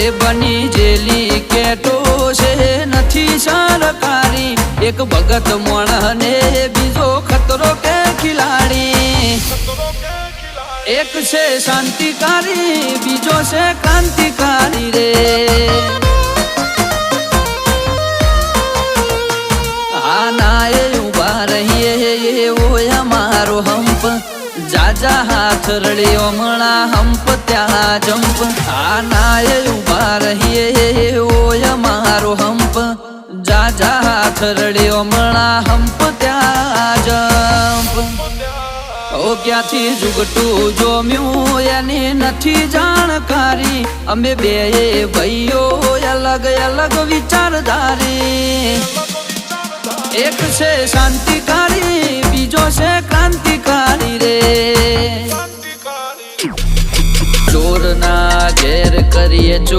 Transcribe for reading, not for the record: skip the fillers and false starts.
એ બની જેલી કેટો છે નથી સરકારી એક ભગત મોણને બીજો ખતરો કે ખિલાડી એક છે શાંતિકારી બીજો છે ક્રાંતિકારી રે આના એ ઉભા રહીએ એવો અમારો હંપ જાજા હાથ રડ્યો મણા હંપ ત્યાં જંપ આના એ ઉભા રહીએ એવો અમારો હંપ જાજા હાથ રડ્યો મણા હંપ ત્યાં જંપ ઓ ક્યાંથી જુગટું જોમ્યું એની નથી જાણકારી અમે બે ભાઈઓ અલગ અલગ વિચારધારી એક છે શાંતિકારી બીજો છે ક્રાંતિકારી રે ચોરના ઘેર કરીએ